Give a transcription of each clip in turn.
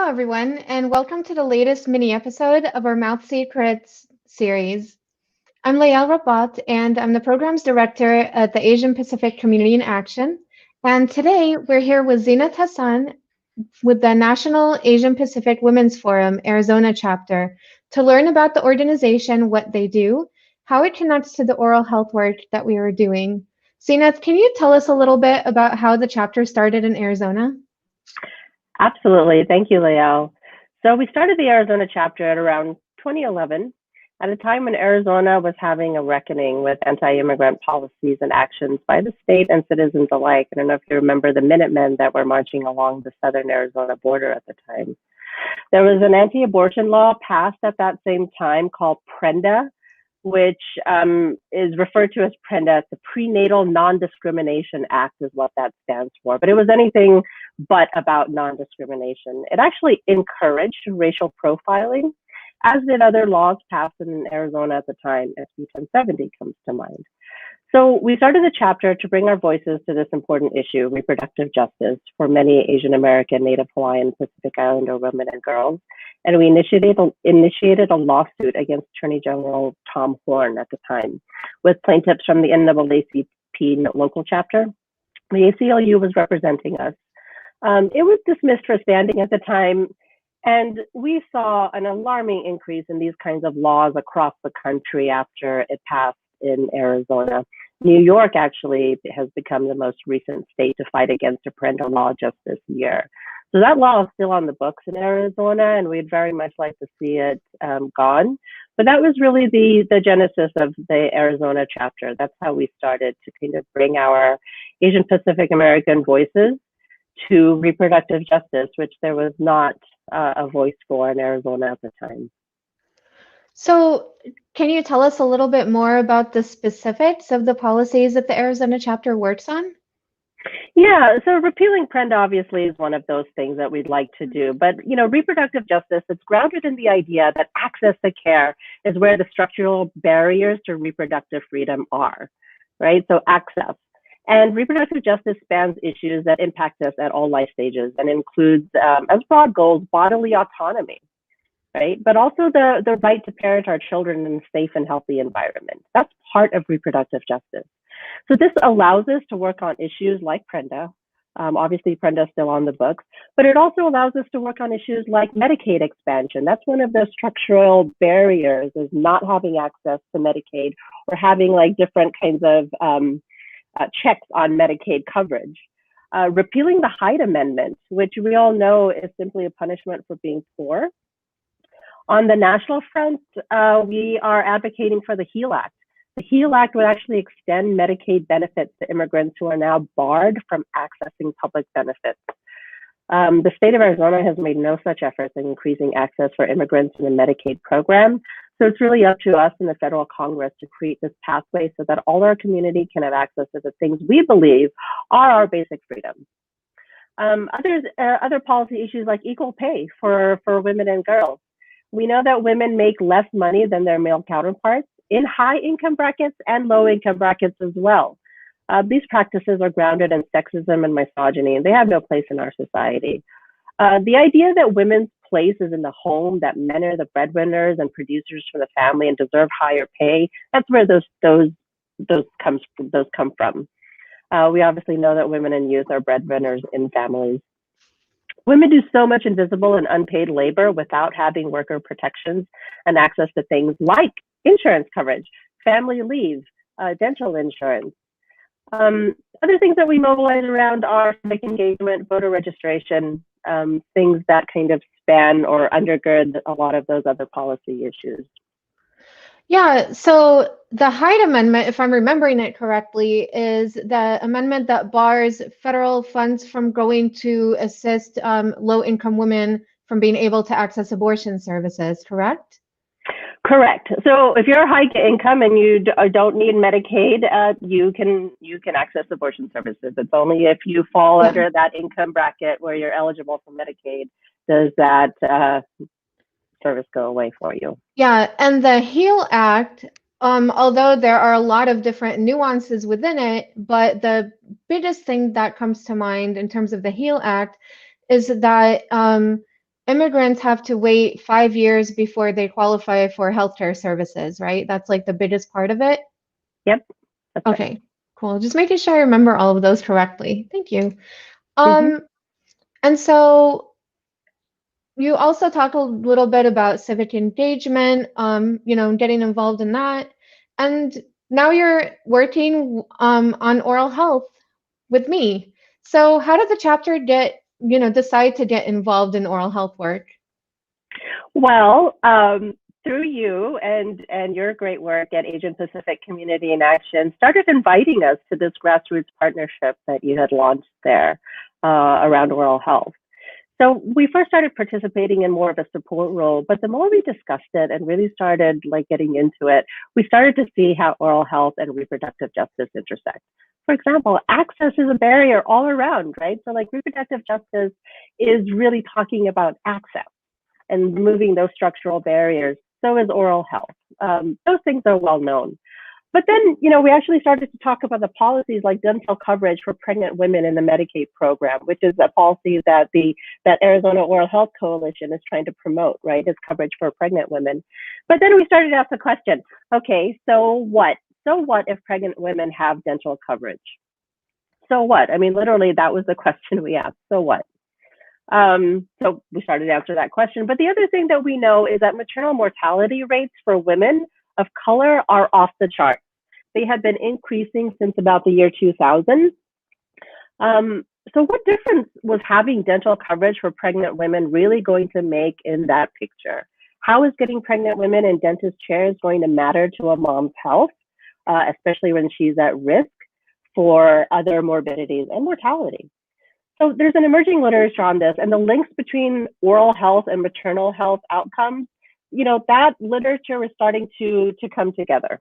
everyone, and welcome to the latest mini episode of our Mouth Secrets series. I'm Layal Rabat, and I'm the Programs Director at the Asian Pacific Community in Action. And today we're here with Zeenat Hasan with the National Asian Pacific Women's Forum Arizona chapter to learn about the organization, what they do, how it connects to the oral health work that we are doing. Zeenat, can you tell us a little bit about how the chapter started in Arizona? Absolutely. Thank you, Layal. So we started the Arizona chapter at around 2011, at a time when Arizona was having a reckoning with anti-immigrant policies and actions by the state and citizens alike. I don't know if you remember the Minutemen that were marching along the southern Arizona border at the time. There was an anti-abortion law passed at that same time called PRENDA, which is referred to as PRENDA. It's the Prenatal Non-Discrimination Act is what that stands for. But it was anything but about non-discrimination. It actually encouraged racial profiling, as did other laws passed in Arizona at the time. SB 1070 comes to mind. So we started the chapter to bring our voices to this important issue, reproductive justice, for many Asian American, Native Hawaiian, Pacific Islander women and girls. And we initiated a lawsuit against Attorney General Tom Horne at the time, with plaintiffs from the NAACP local chapter. The ACLU was representing us. It was dismissed for standing at the time, and we saw an alarming increase in these kinds of laws across the country after it passed in Arizona. New York actually has become the most recent state to fight against a parental law just this year. So that law is still on the books in Arizona, and we'd very much like to see it gone. But that was really the genesis of the Arizona chapter. That's how we started to kind of bring our Asian Pacific American voices to reproductive justice, which there was not a voice for in Arizona at the time. So can you tell us a little bit more about the specifics of the policies that the Arizona chapter works on? Yeah, so repealing PRENDA obviously is one of those things that we'd like to do. But, reproductive justice, it's grounded in the idea that access to care is where the structural barriers to reproductive freedom are, right? So access. And reproductive justice spans issues that impact us at all life stages and includes, as broad goals, bodily autonomy, right? But also the right to parent our children in a safe and healthy environment. That's part of reproductive justice. So this allows us to work on issues like PRENDA. Obviously, PRENDA is still on the books, but it also allows us to work on issues like Medicaid expansion. That's one of the structural barriers, is not having access to Medicaid or having like different kinds of checks on Medicaid coverage. Repealing the Hyde Amendment, which we all know is simply a punishment for being poor. On the national front, we are advocating for the HEAL Act. The HEAL Act would actually extend Medicaid benefits to immigrants who are now barred from accessing public benefits. The state of Arizona has made no such efforts in increasing access for immigrants in the Medicaid program. So it's really up to us in the federal Congress to create this pathway so that all our community can have access to the things we believe are our basic freedoms. Other policy issues like equal pay for women and girls. We know that women make less money than their male counterparts in high income brackets and low income brackets as well. These practices are grounded in sexism and misogyny, and they have no place in our society. The idea that women's place is in the home, that men are the breadwinners and producers for the family and deserve higher pay, that's where those come from. We obviously know that women and youth are breadwinners in families. Women do so much invisible and unpaid labor without having worker protections and access to things like insurance coverage, family leave, dental insurance. Other things that we mobilize around are civic engagement, voter registration, things that kind of span or undergird a lot of those other policy issues. Yeah, so the Hyde Amendment, if I'm remembering it correctly, is the amendment that bars federal funds from going to assist low-income women from being able to access abortion services, correct? Correct. So if you're high income and you don't need Medicaid, you can access abortion services. It's only if you fall under that income bracket where you're eligible for Medicaid does that service go away for you. Yeah, and the HEAL Act, although there are a lot of different nuances within it, but the biggest thing that comes to mind in terms of the HEAL Act is that immigrants have to wait 5 years before they qualify for healthcare services, right? That's like the biggest part of it. Yep, that's right. Okay, cool. Just making sure I remember all of those correctly. Thank you. Mm-hmm. And so you also talk a little bit about civic engagement, getting involved in that. And now you're working on oral health with me. So how did the chapter decide to get involved in oral health work? Well, through you and your great work at Asian Pacific Community in Action, started inviting us to this grassroots partnership that you had launched there around oral health. So we first started participating in more of a support role, but the more we discussed it and really started getting into it, we started to see how oral health and reproductive justice intersect. For example, access is a barrier all around, right? So reproductive justice is really talking about access and removing those structural barriers. So is oral health. Those things are well known. But then, we actually started to talk about the policies like dental coverage for pregnant women in the Medicaid program, which is a policy that that Arizona Oral Health Coalition is trying to promote, right, as coverage for pregnant women. But then we started to ask the question, okay, so what? So what if pregnant women have dental coverage? So what? I mean, literally, that was the question we asked. So what? So we started to answer that question. But the other thing that we know is that maternal mortality rates for women of color are off the charts. They had been increasing since about the year 2000. So what difference was having dental coverage for pregnant women really going to make in that picture? How is getting pregnant women in dentist chairs going to matter to a mom's health, especially when she's at risk for other morbidities and mortality? So there's an emerging literature on this, and the links between oral health and maternal health outcomes, that literature is starting to come together.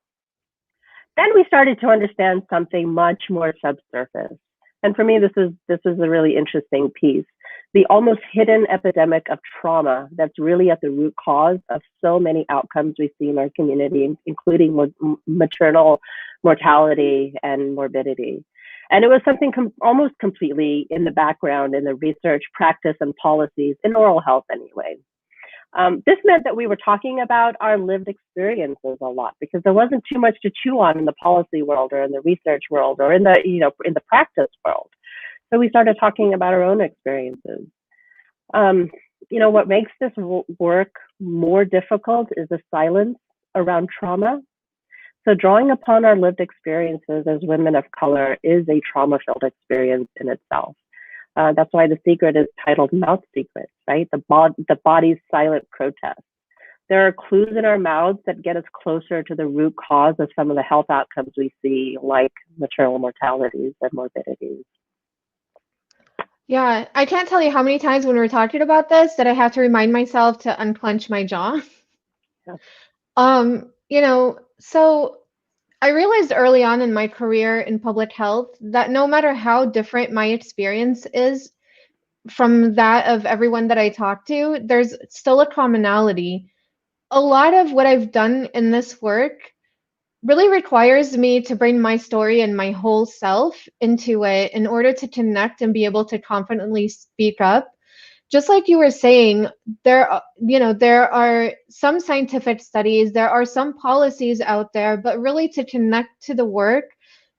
Then we started to understand something much more subsurface. And for me, this is a really interesting piece. The almost hidden epidemic of trauma that's really at the root cause of so many outcomes we see in our community, including maternal mortality and morbidity. And it was something almost completely in the background in the research, practice, and policies in oral health anyway. This meant that we were talking about our lived experiences a lot because there wasn't too much to chew on in the policy world or in the research world or in the practice world. So we started talking about our own experiences. What makes this work more difficult is the silence around trauma. So drawing upon our lived experiences as women of color is a trauma-filled experience in itself. That's why the secret is titled Mouth Secrets, right? The body's silent protest. There are clues in our mouths that get us closer to the root cause of some of the health outcomes we see, like maternal mortalities and morbidities. Yeah, I can't tell you how many times when we're talking about this that I have to remind myself to unclench my jaw. Yeah. So I realized early on in my career in public health that no matter how different my experience is from that of everyone that I talk to, there's still a commonality. A lot of what I've done in this work really requires me to bring my story and my whole self into it in order to connect and be able to confidently speak up. Just like you were saying, there are some scientific studies, there are some policies out there, but really to connect to the work,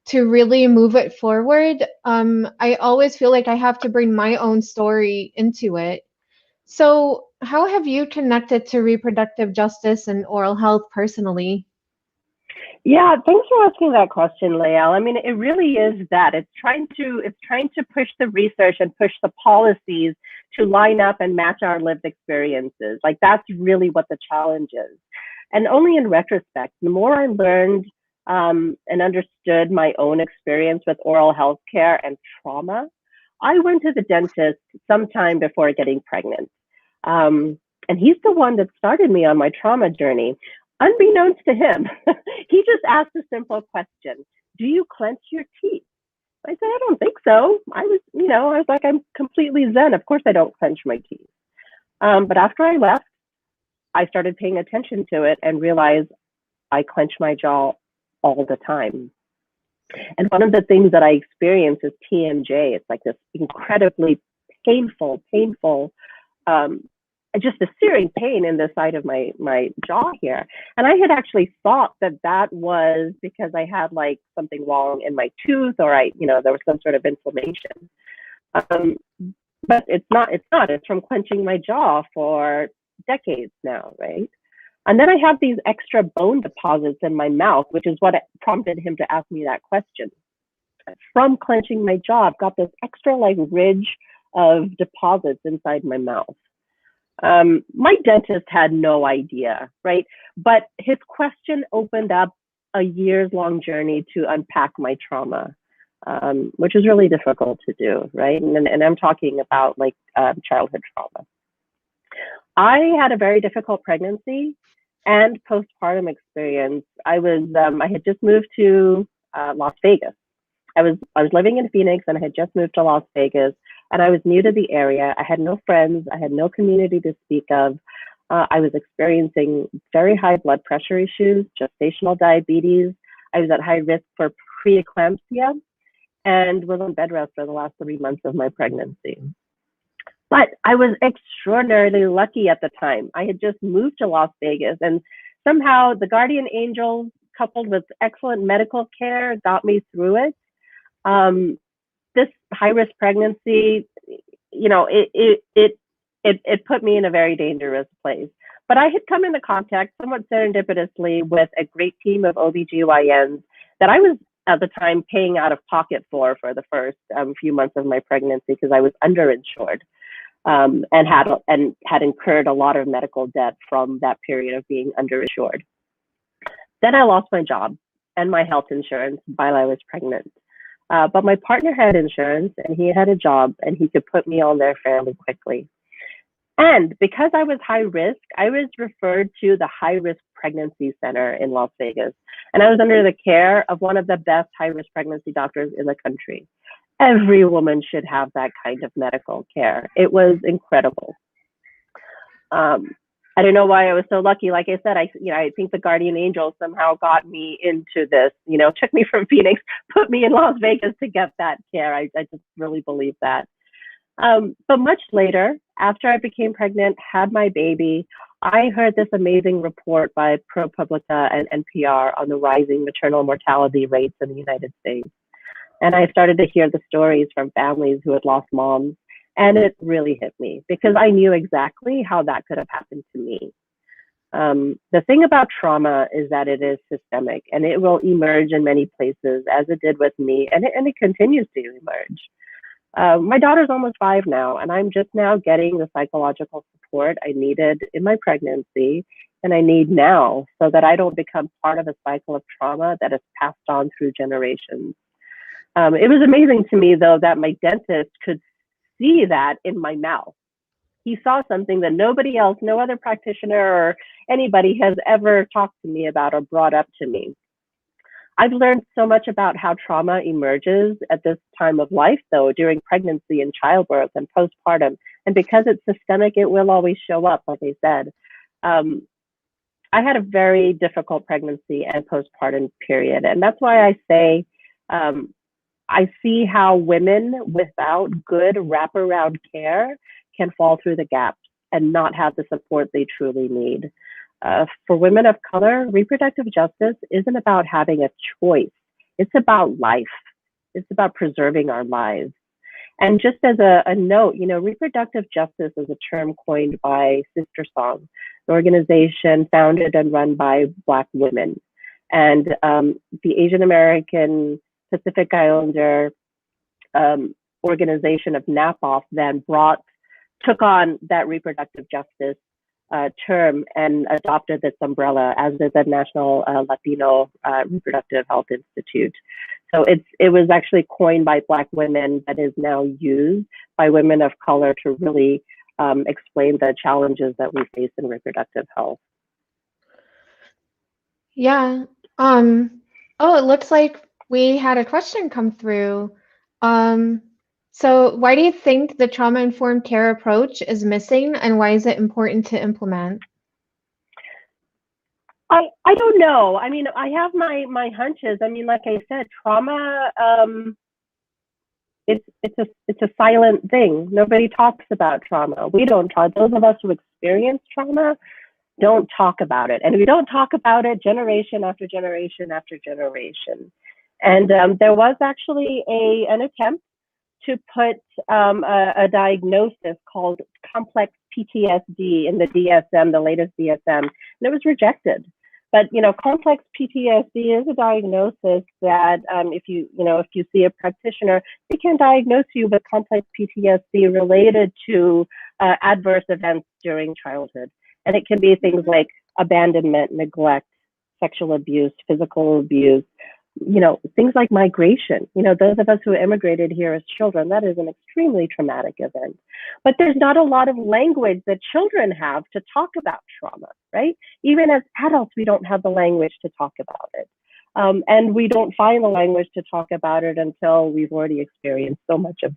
to really move it forward, I always feel like I have to bring my own story into it. So how have you connected to reproductive justice and oral health personally? Yeah, thanks for asking that question, Lael. I mean, it really is that. It's trying to push the research and push the policies to line up and match our lived experiences. That's really what the challenge is. And only in retrospect, the more I learned and understood my own experience with oral health care and trauma, I went to the dentist sometime before getting pregnant. And he's the one that started me on my trauma journey. Unbeknownst to him, he just asked a simple question: do you clench your teeth? I said, I don't think so. I was like, I'm completely zen. Of course I don't clench my teeth. But after I left, I started paying attention to it and realized I clench my jaw all the time. And one of the things that I experience is TMJ. It's like this incredibly painful just a searing pain in the side of my jaw here. And I had actually thought that was because I had like something wrong in my tooth, or there was some sort of inflammation. But it's not. It's from clenching my jaw for decades now, right? And then I have these extra bone deposits in my mouth, which is what prompted him to ask me that question. From clenching my jaw, I've got this extra like ridge of deposits inside my mouth. My dentist had no idea, right? But his question opened up a years-long journey to unpack my trauma, which is really difficult to do, right? And I'm talking about like childhood trauma. I had a very difficult pregnancy and postpartum experience. I had just moved to Las Vegas. I was living in Phoenix, and I had just moved to Las Vegas, and I was new to the area. I had no friends. I had no community to speak of. I was experiencing very high blood pressure issues, gestational diabetes. I was at high risk for preeclampsia and was on bed rest for the last 3 months of my pregnancy. But I was extraordinarily lucky at the time. I had just moved to Las Vegas, and somehow the guardian angels, coupled with excellent medical care, got me through it. This high-risk pregnancy, it put me in a very dangerous place. But I had come into contact somewhat serendipitously with a great team of OBGYNs that I was at the time paying out of pocket for the first few months of my pregnancy, because I was underinsured. And had incurred a lot of medical debt from that period of being underinsured. Then I lost my job and my health insurance while I was pregnant. But my partner had insurance, and he had a job, and he could put me on there fairly quickly. And because I was high risk, I was referred to the high risk pregnancy center in Las Vegas. And I was under the care of one of the best high risk pregnancy doctors in the country. Every woman should have that kind of medical care. It was incredible. I don't know why I was so lucky. Like I said, I think the guardian angel somehow got me into this, took me from Phoenix, put me in Las Vegas to get that care. I just really believe that. But much later, after I became pregnant, had my baby, I heard this amazing report by ProPublica and NPR on the rising maternal mortality rates in the United States. And I started to hear the stories from families who had lost moms, and it really hit me because I knew exactly how that could have happened to me. The thing about trauma is that it is systemic, and it will emerge in many places, as it did with me, and it continues to emerge. My daughter's almost 5 now, and I'm just now getting the psychological support I needed in my pregnancy, and I need now, so that I don't become part of a cycle of trauma that is passed on through generations. It was amazing to me, though, that my dentist could see that in my mouth. He saw something that nobody else, no other practitioner or anybody has ever talked to me about or brought up to me. I've learned so much about how trauma emerges at this time of life, though, during pregnancy and childbirth and postpartum. And because it's systemic, it will always show up, like I said. I had a very difficult pregnancy and postpartum period. And that's why I say, I see how women without good wraparound care can fall through the gaps and not have the support they truly need. For women of color, reproductive justice isn't about having a choice. It's about life. It's about preserving our lives. And just as a note, reproductive justice is a term coined by Sister Song, an organization founded and run by Black women. And the Asian American Pacific Islander organization of NAPAWF then took on that reproductive justice term and adopted this umbrella, as did the National Latino Reproductive Health Institute. So it was actually coined by Black women, but is now used by women of color to really explain the challenges that we face in reproductive health. Yeah. It looks like we had a question come through. So why do you think the trauma-informed care approach is missing, and why is it important to implement? I don't know. I mean, I have my hunches. I mean, like I said, trauma it's a silent thing. Nobody talks about trauma. We don't talk. Those of us who experience trauma don't talk about it, and we don't talk about it generation after generation after generation. And there was actually an attempt to put a diagnosis called complex PTSD in the DSM, the latest DSM, and it was rejected. But complex PTSD is a diagnosis that if you see a practitioner, they can diagnose you with complex PTSD related to adverse events during childhood, and it can be things like abandonment, neglect, sexual abuse, physical abuse, things like migration. Those of us who immigrated here as children, that is an extremely traumatic event. But there's not a lot of language that children have to talk about trauma, right? Even as adults, we don't have the language to talk about it. And we don't find the language to talk about it until we've already experienced so much of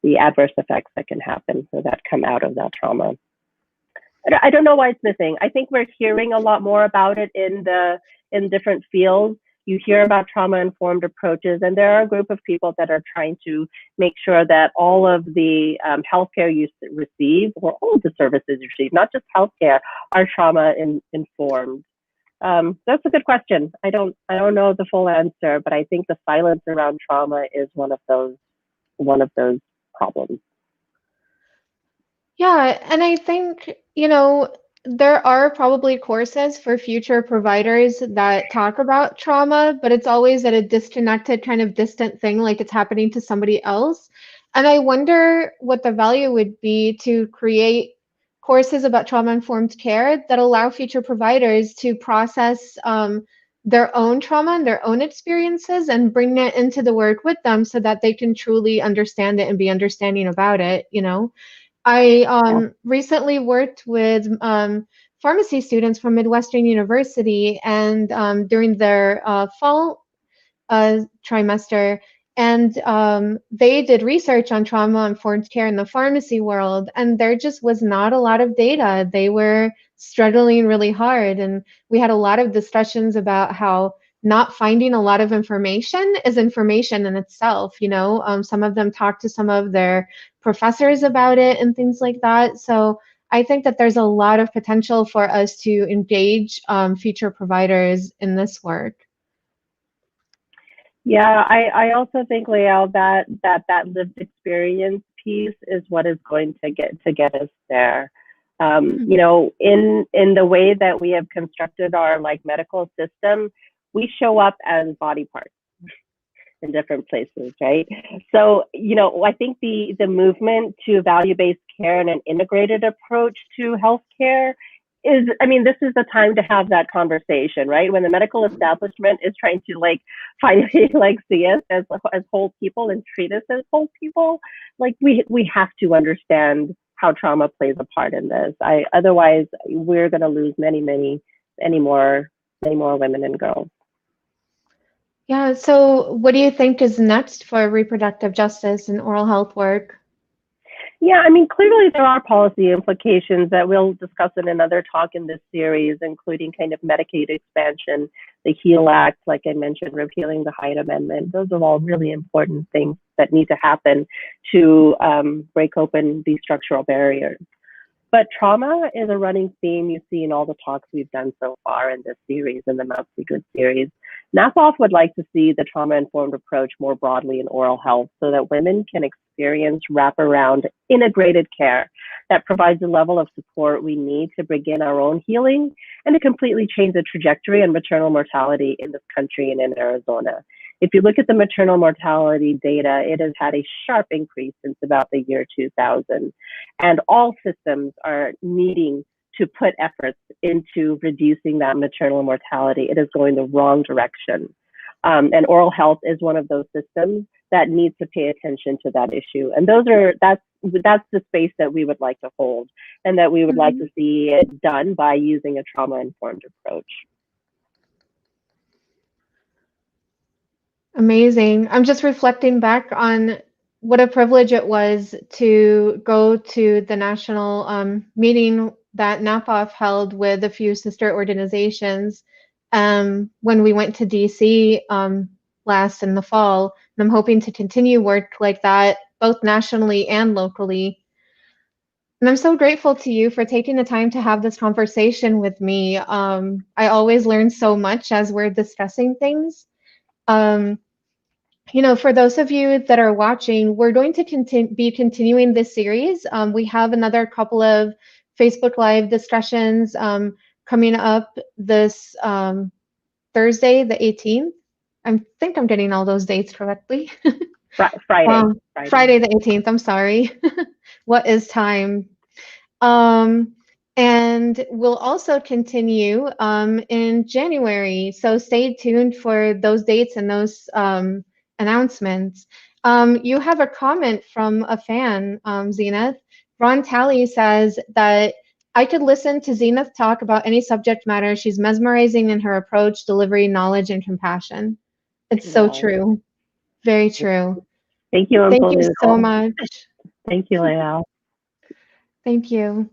the adverse effects that can happen or that come out of that trauma. I don't know why it's missing. I think we're hearing a lot more about it in different fields. You hear about trauma-informed approaches, and there are a group of people that are trying to make sure that all of the healthcare you receive, or all of the services you receive, not just healthcare, are trauma-informed. That's a good question. I don't know the full answer, but I think the silence around trauma is one of those problems. Yeah, and I think, there are probably courses for future providers that talk about trauma, but it's always at a disconnected, kind of distant thing, like it's happening to somebody else. And I wonder what the value would be to create courses about trauma-informed care that allow future providers to process their own trauma and their own experiences and bring that into the work with them so that they can truly understand it and be understanding about it, I recently worked with pharmacy students from Midwestern University, and during their fall trimester, and they did research on trauma-informed care in the pharmacy world, and there just was not a lot of data. They were struggling really hard, and we had a lot of discussions about how not finding a lot of information is information in itself. Some of them talked to some of their professors about it and things like that. So I think that there's a lot of potential for us to engage future providers in this work. Yeah, I also think, Lael, that lived experience piece is what is going to get us there. In the way that we have constructed our medical system, we show up as body parts in different places, right? So, I think the movement to value-based care and an integrated approach to healthcare this is the time to have that conversation, right? When the medical establishment is trying to finally see us as whole people and treat us as whole people, we have to understand how trauma plays a part in this. Otherwise, we're going to lose many more women and girls. Yeah, so what do you think is next for reproductive justice and oral health work? Yeah, clearly there are policy implications that we'll discuss in another talk in this series, including kind of Medicaid expansion, the HEAL Act, like I mentioned, repealing the Hyde Amendment. Those are all really important things that need to happen to break open these structural barriers. But trauma is a running theme you see in all the talks we've done so far in this series, in the Mouth C Good series. NAPAWF would like to see the trauma-informed approach more broadly in oral health so that women can experience wraparound integrated care that provides the level of support we need to begin our own healing and to completely change the trajectory and maternal mortality in this country and in Arizona. If you look at the maternal mortality data, it has had a sharp increase since about the year 2000. And all systems are needing to put efforts into reducing that maternal mortality. It is going the wrong direction. And oral health is one of those systems that needs to pay attention to that issue. And that's the space that we would like to hold, and that we would like to see it done by using a trauma-informed approach. Amazing. I'm just reflecting back on what a privilege it was to go to the national meeting that NAPAWF held with a few sister organizations when we went to DC last in the fall. And I'm hoping to continue work like that, both nationally and locally. And I'm so grateful to you for taking the time to have this conversation with me. I always learn so much as we're discussing things. For those of you that are watching, we're going to be continuing this series. We have another couple of Facebook Live discussions coming up this Thursday, the 18th. I think I'm getting all those dates correctly. Friday. Friday the 18th, I'm sorry. What is time? And we'll also continue in January. So stay tuned for those dates and those announcements. You have a comment from a fan, Zeenat. Ron Talley says that I could listen to Zeenat talk about any subject matter. She's mesmerizing in her approach, delivery, knowledge, and compassion. It's so true. Very true. Thank you, Thank you so much. Thank you, Lael. Thank you.